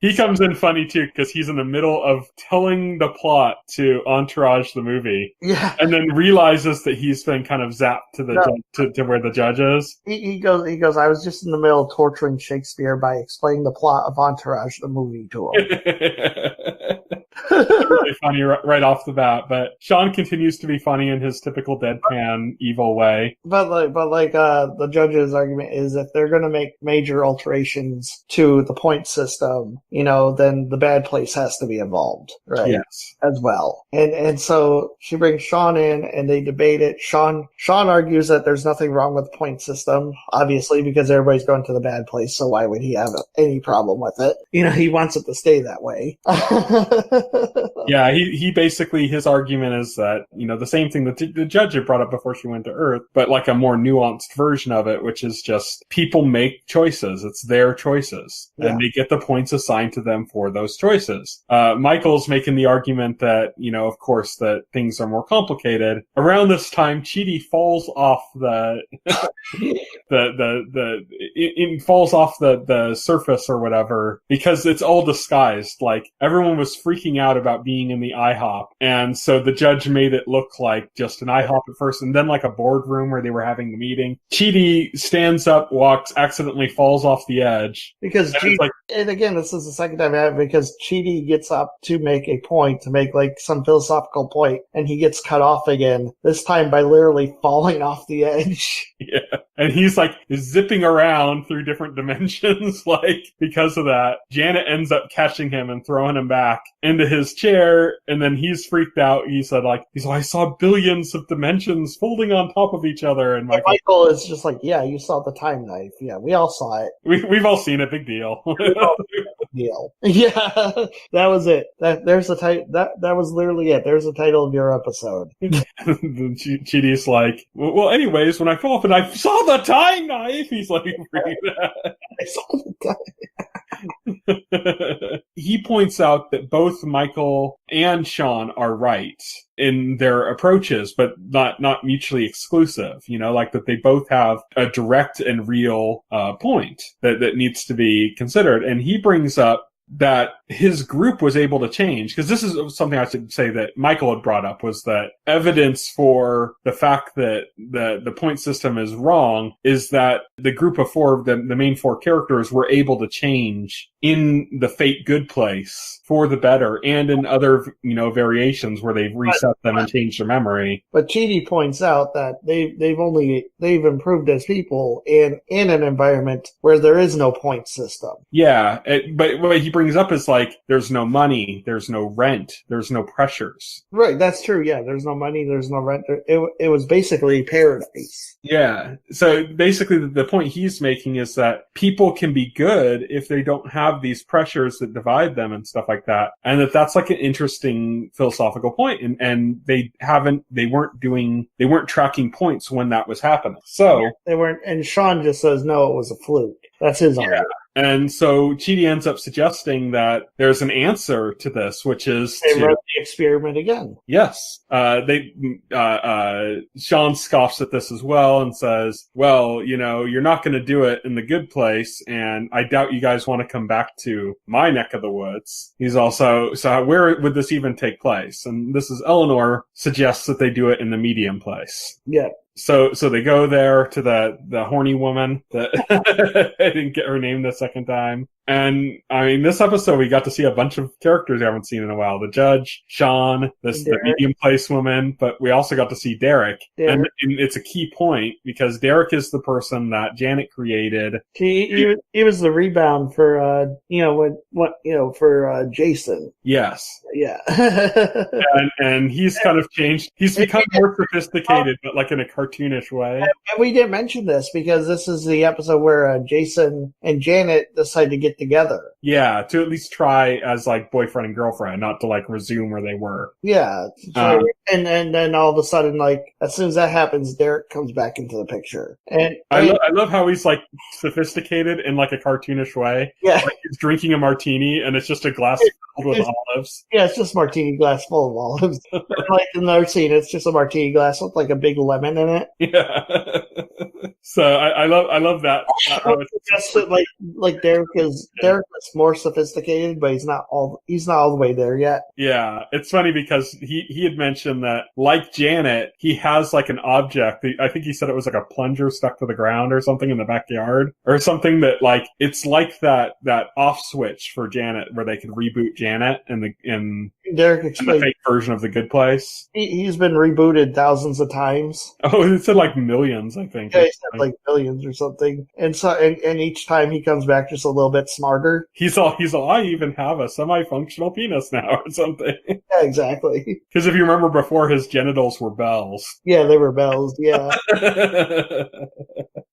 He comes in funny too, because he's in the middle of telling the plot to Entourage the movie, yeah, and then realizes that he's been kind of zapped to the to where the Judge is. He goes, I was just in the middle of torturing Shakespeare by explaining the plot of Entourage the movie to him. Really funny right off the bat, but Sean continues to be funny in his typical deadpan evil way. But the Judge's argument is if they're going to make major alterations to the point system, you know, then the bad place has to be involved, right? Yes, as well. And so she brings Sean in and they debate it. Sean argues that there's nothing wrong with the point system, obviously, because everybody's going to the bad place, so why would he have any problem with it? You know, he wants it to stay that way. Yeah, he basically, his argument is that, you know, the same thing that the Judge had brought up before she went to Earth, but like a more nuanced version of it, which is just people make choices. It's their choices. Yeah. And they get the points assigned to them for those choices. Michael's making the argument that, you know, of course, that things are more complicated. Around this time, Chidi falls off the falls off the surface or whatever, because it's all disguised. Like, everyone was freaking out about being in the IHOP, and so the Judge made it look like just an IHOP at first, and then like a boardroom where they were having the meeting. Chidi stands up, walks, accidentally falls off the edge. Because and again, this is the second time I have it, because Chidi gets up to make a point, to make like some philosophical point, and he gets cut off again, this time by literally falling off the edge. Yeah. And he's like zipping around through different dimensions, like, because of that. Janet ends up catching him and throwing him back into his chair, and then he's freaked out. He's like, I saw billions of dimensions folding on top of each other. And Michael is just like, yeah, you saw the time knife. Yeah, we all saw it. We've all seen it. Big deal. Deal. Yeah, that was it. There's the title. That was literally it. There's the title of your episode. Chidi's like, well, anyways, when I fell off and I saw the time knife, he's like, I saw the time. He points out that both Michael and Sean are right in their approaches, but not mutually exclusive. You know, like that they both have a direct and real point that needs to be considered. And he brings up that his group was able to change, because this is something I should say that Michael had brought up, was that evidence for the fact that the point system is wrong is that the group of four, the main four characters, were able to change in the Fate Good Place for the better, and in other, you know, variations where they've reset them and changed their memory. But Chidi points out that they've improved as people in an environment where there is no point system. Yeah, but what he brings up is like, there's no money, there's no rent, there's no pressures. Right, that's true. Yeah, there's no money, there's no rent. It was basically paradise. Yeah. So basically the point he's making is that people can be good if they don't have these pressures that divide them and stuff like that. And that's like an interesting philosophical point. And they weren't tracking points when that was happening. So they weren't, and Sean just says, no, it was a fluke. That's his argument. And so Chidi ends up suggesting that there's an answer to this, which is they run the experiment again. Yes. Sean scoffs at this as well and says, well, you know, you're not going to do it in the good place, and I doubt you guys want to come back to my neck of the woods. He's also, so where would this even take place? And this is Eleanor suggests that they do it in the medium place. Yeah. So they go there to the horny woman that I didn't get her name the second time. And I mean, this episode we got to see a bunch of characters I haven't seen in a while. The judge, Sean, the medium place woman, but we also got to see Derek. And it's a key point because Derek is the person that Janet created. He was the rebound for for Jason. Yes. Yeah. and he's kind of changed. He's become more sophisticated, but like in a cartoonish way. And we didn't mention this because this is the episode where Jason and Janet decide to get together. Yeah, to at least try as like boyfriend and girlfriend, not to like resume where they were. Yeah. And then all of a sudden, like as soon as that happens, Derek comes back into the picture. And I love how he's like sophisticated in like a cartoonish way. Yeah. Like he's drinking a martini and it's just a glass filled with olives. Yeah, it's just a martini glass full of olives. Like in another scene, it's just a martini glass with like a big lemon in it. Yeah. So I love that. Just like Derek is more sophisticated, but he's not all the way there yet. Yeah, it's funny because he had mentioned that like Janet, he has like an object. I think he said it was like a plunger stuck to the ground or something in the backyard or something that like it's like that off switch for Janet where they could reboot Janet in Derek explained the fake version of The Good Place. He's been rebooted thousands of times. Oh, it said like millions, I think. Yeah, he said like billions or something. And so, and each time he comes back just a little bit smarter. He's all, I even have a semi-functional penis now or something. Yeah, exactly. Because if you remember before, his genitals were bells. Yeah, they were bells, yeah.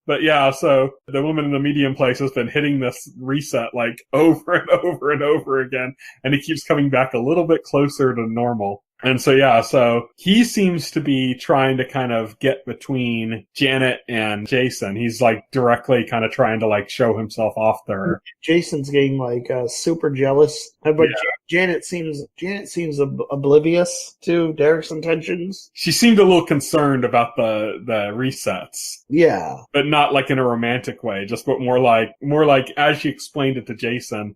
But yeah, so the woman in the medium place has been hitting this reset like over and over and over again, and he keeps coming back a little bit closer to normal. And so, yeah, so he seems to be trying to kind of get between Janet and Jason. He's like directly kind of trying to like show himself off there. Jason's getting like super jealous, but yeah. Janet seems oblivious to Derek's intentions. She seemed a little concerned about the resets. Yeah. But not like in a romantic way, but more like as she explained it to Jason,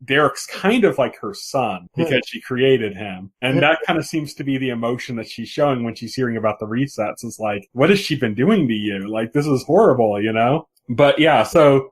Derek's kind of like her son because she created him. And that kind of seems to be the emotion that she's showing when she's hearing about the resets. It's like, what has she been doing to you? Like, this is horrible, you know? But yeah, so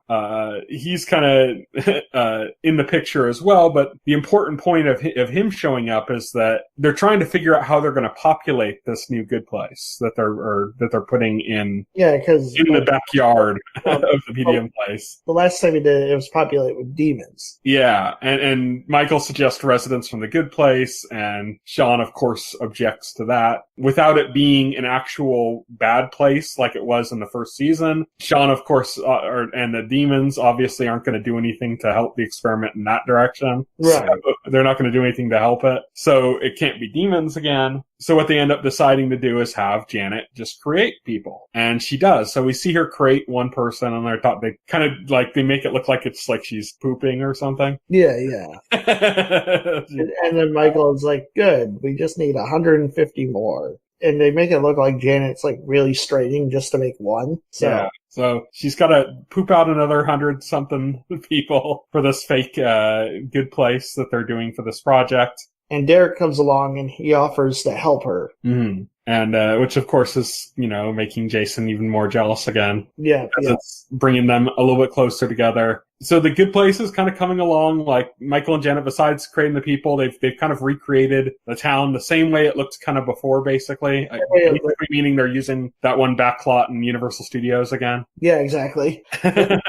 he's kind of in the picture as well. But the important point of him showing up is that they're trying to figure out how they're going to populate this new good place that they're putting in. Yeah, because in the backyard of the medium place. The last time he did it, it was populated with demons. Yeah, and Michael suggests residents from the good place, and Sean, of course, objects to that. Without it being an actual bad place like it was in the first season, Sean, of course, and the demons obviously aren't going to do anything to help the experiment in that direction. Right. So they're not going to do anything to help it. So it can't be demons again. So what they end up deciding to do is have Janet just create people. And she does. So we see her create one person on their top. They kind of like, they make it look like it's like she's pooping or something. Yeah, yeah. and then Michael is like, good, we just need 150 more. And they make it look like Janet's like really straining just to make one. So. Yeah. So she's got to poop out another 100-something people for this fake good place that they're doing for this project. And Derek comes along and he offers to help her. Mm-hmm. And which, of course, is, making Jason even more jealous again. Yeah. It's bringing them a little bit closer together. So the good place is kind of coming along, like Michael and Janet, besides creating the people, they've kind of recreated the town the same way it looked kind of before, basically. Basically meaning they're using that one backlot in Universal Studios again. Yeah, exactly. Yeah,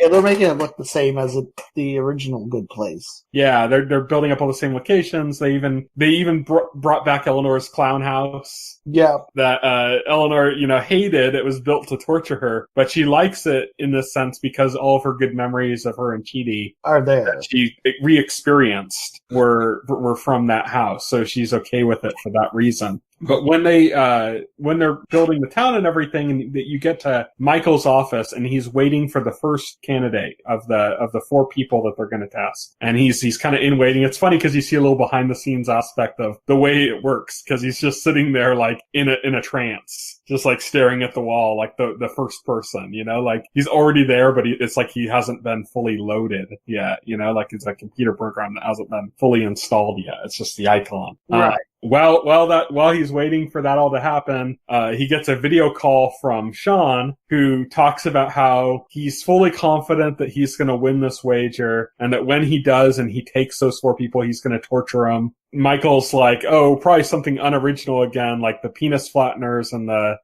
they're making it look the same as the original good place. Yeah, they're building up all the same locations. They even brought back Eleanor's clown house. Yeah. That Eleanor, hated. It was built to torture her, but she likes it in this sense because all of her good memories of her and Chidi are there. That she re-experienced were from that house, so she's okay with it for that reason. But when they're building the town and everything, and you get to Michael's office, and he's waiting for the first candidate of the 4 people that they're going to test, and he's kind of in waiting. It's funny because you see a little behind the scenes aspect of the way it works, because he's just sitting there like in a trance, just like staring at the wall, like the first person, like he's already there, but it's like he hasn't been fully loaded yet, like it's a computer program that hasn't been fully installed yet. It's just the icon. Right. while he's waiting for that all to happen, he gets a video call from Sean, who talks about how he's fully confident that he's going to win this wager, and that when he does and he takes those 4 people, he's going to torture them. Michael's like, oh, probably something unoriginal again, like the penis flatteners and the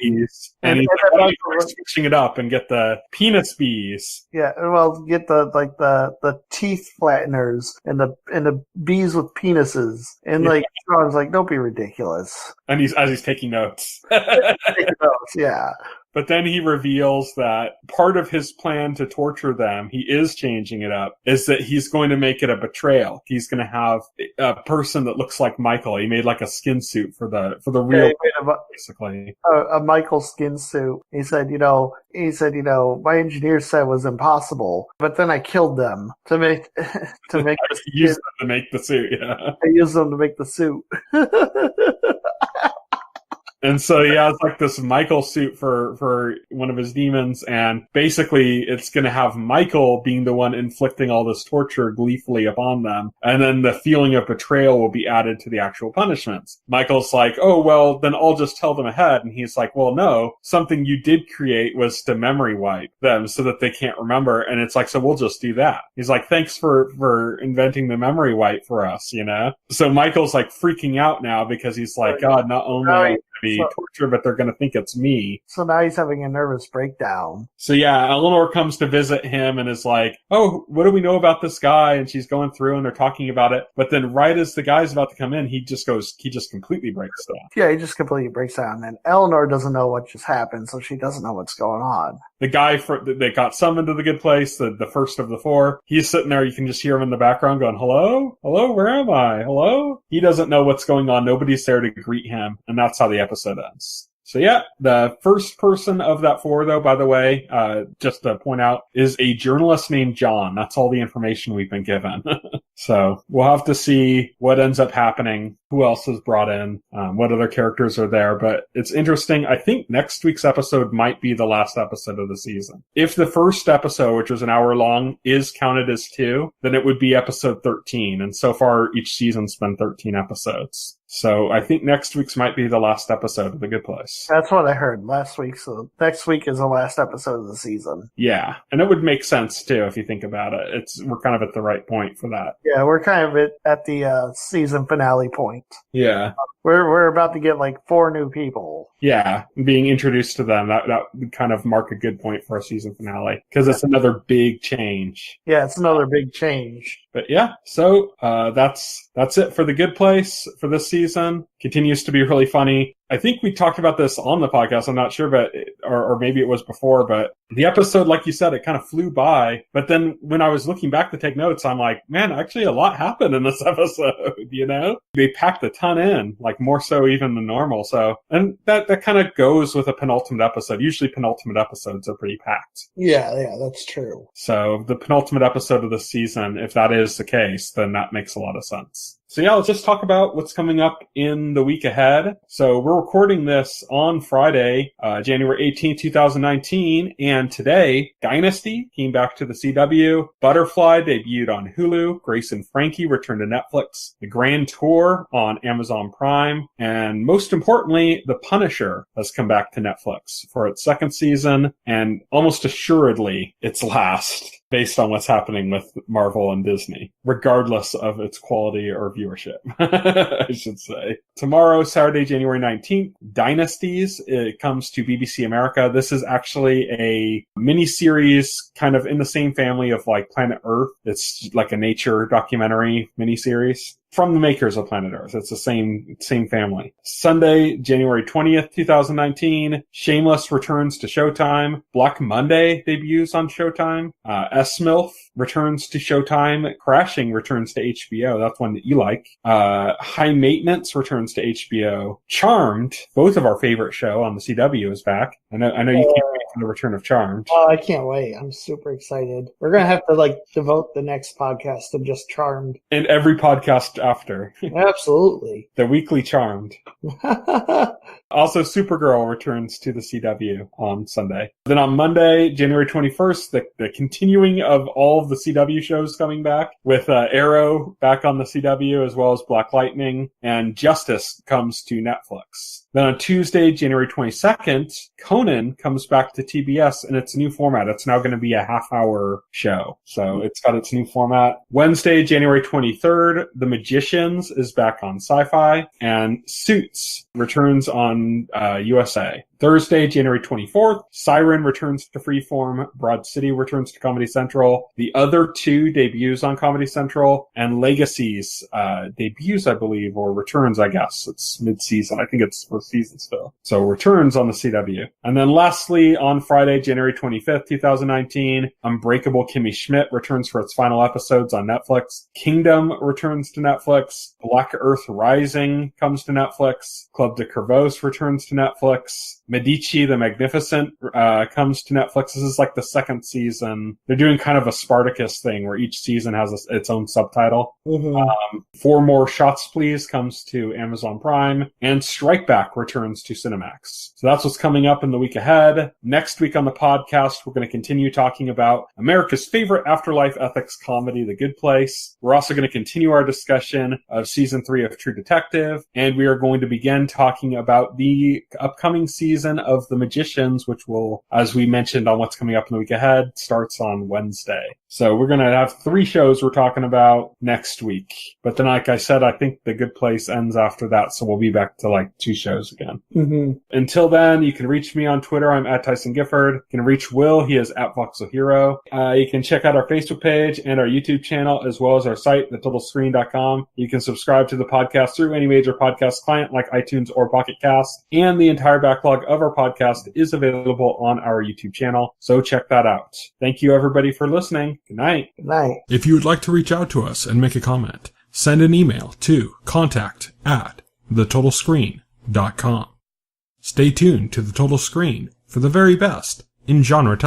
bees. And he's like, why don't you switching it up and get the penis bees? Yeah, well, get the teeth flatteners and the bees with penises. And like, Sean's like, don't be ridiculous. And as he's taking notes. Yeah. But then he reveals that part of his plan to torture them, he is changing it up, is that he's going to make it a betrayal. He's going to have a person that looks like Michael. He made like a skin suit for the real, basically. A Michael skin suit. He said, my engineer said it was impossible, but then I killed them to make the use them to make the suit. Yeah, I used them to make the suit. And so he has like this Michael suit for one of his demons, and basically it's going to have Michael being the one inflicting all this torture gleefully upon them, and then the feeling of betrayal will be added to the actual punishments. Michael's like, oh, well, then I'll just tell them ahead, and he's like, well, no, something you did create was to memory wipe them so that they can't remember, and it's like, so we'll just do that. He's like, thanks for inventing the memory wipe for us, So Michael's like freaking out now because he's like, God, not only be torture, but they're going to think it's me. So now he's having a nervous breakdown. So yeah, Eleanor comes to visit him and is like, oh, what do we know about this guy? And she's going through and they're talking about it. But then right as the guy's about to come in, he just completely breaks down. Yeah, he just completely breaks down. And Eleanor doesn't know what just happened, so she doesn't know what's going on. The guy that got summoned to the good place, the first of the 4, he's sitting there. You can just hear him in the background going, hello? Hello? Where am I? Hello? He doesn't know what's going on. Nobody's there to greet him. And that's how the episode ends. So yeah, the first person of that 4, though, by the way, just to point out, is a journalist named John. That's all the information we've been given. So we'll have to see what ends up happening, who else is brought in, what other characters are there. But it's interesting. I think next week's episode might be the last episode of the season. If the first episode, which was an hour long, is counted as 2, then it would be episode 13. And so far, each season's been 13 episodes. So I think next week's might be the last episode of The Good Place. That's what I heard last week. So next week is the last episode of the season. Yeah. And it would make sense, too, if you think about it. We're kind of at the right point for that. Yeah, we're kind of at the season finale point. Yeah. We're about to get like 4 new people. Yeah, being introduced to them, that would kind of mark a good point for a season finale, because it's another big change. Yeah, it's another big change. But yeah, so that's it for The Good Place for this season. Continues to be really funny. I think we talked about this on the podcast. I'm not sure, but or maybe it was before. But the episode, like you said, it kind of flew by. But then when I was looking back to take notes, I'm like, man, actually a lot happened in this episode. They packed a ton in, like more so even than normal. So, and that kind of goes with a penultimate episode. Usually penultimate episodes are pretty packed. Yeah, that's true. So the penultimate episode of the season, if that is the case, then that makes a lot of sense. So yeah, let's just talk about what's coming up in the week ahead. So we're recording this on Friday, January 18th, 2019. And today, Dynasty came back to the CW. Butterfly debuted on Hulu. Grace and Frankie returned to Netflix. The Grand Tour on Amazon Prime. And most importantly, The Punisher has come back to Netflix for its 2nd season and almost assuredly its last, based on what's happening with Marvel and Disney, regardless of its quality or viewership, I should say. Tomorrow, Saturday, January 19th, Dynasties. It comes to BBC America. This is actually a miniseries kind of in the same family of like Planet Earth. It's like a nature documentary miniseries. From the makers of Planet Earth. It's the same family. Sunday, January 20th, 2019, Shameless returns to Showtime. Black Monday debuts on Showtime. S-MILF returns to Showtime. Crashing returns to HBO. That's one that you like. High Maintenance returns to HBO. Charmed, both of our favorite show on the CW, is back. I know you can't wait for the return of Charmed. Oh, I can't wait. I'm super excited. We're going to have to devote the next podcast to just Charmed. And every podcast after. Absolutely. The weekly Charmed. Also, Supergirl returns to the CW on Sunday. Then on Monday, January 21st, the continuing of all of the CW shows coming back, with Arrow back on the CW, as well as Black Lightning, and Justice comes to Netflix. Then on Tuesday, January 22nd, Conan comes back to TBS in its new format. It's now going to be a half-hour show. So it's got its new format. Wednesday, January 23rd, The Magicians is back on Sci-Fi, and Suits returns on USA. Thursday, January 24th, Siren returns to Freeform, Broad City returns to Comedy Central, the other two debuts on Comedy Central, and Legacies debuts, I believe, or returns, I guess. It's mid-season. I think it's for season still. So returns on the CW. And then lastly, on Friday, January 25th, 2019, Unbreakable Kimmy Schmidt returns for its final episodes on Netflix. Kingdom returns to Netflix. Black Earth Rising comes to Netflix. Club de Cuervos returns to Netflix. Medici the Magnificent comes to Netflix. This is like the second season. They're doing kind of a Spartacus thing where each season has its own subtitle. Mm-hmm. Four More Shots Please comes to Amazon Prime, and Strike Back returns to Cinemax. So that's what's coming up in the week ahead. Next week on the podcast, we're going to continue talking about America's favorite afterlife ethics comedy, The Good Place. We're also going to continue our discussion of season 3 of True Detective, and we are going to begin talking about the upcoming season of The Magicians, which will, as we mentioned on what's coming up in the week ahead, starts on Wednesday. So we're going to have 3 shows we're talking about next week. But then, like I said, I think The Good Place ends after that, so we'll be back to 2 shows again. Mm-hmm. Until then, you can reach me on Twitter. I'm at Tyson Gifford. You can reach Will. He is at Voxel Hero. You can check out our Facebook page and our YouTube channel, as well as our site, thetotalscreen.com. You can subscribe to the podcast through any major podcast client like iTunes or Pocket Cast. And the entire backlog of our podcast is available on our YouTube channel, so check that out. Thank you, everybody, for listening. Good night. Good night. If you would like to reach out to us and make a comment, send an email to contact@thetotalscreen.com. Stay tuned to The Total Screen for the very best in genre television.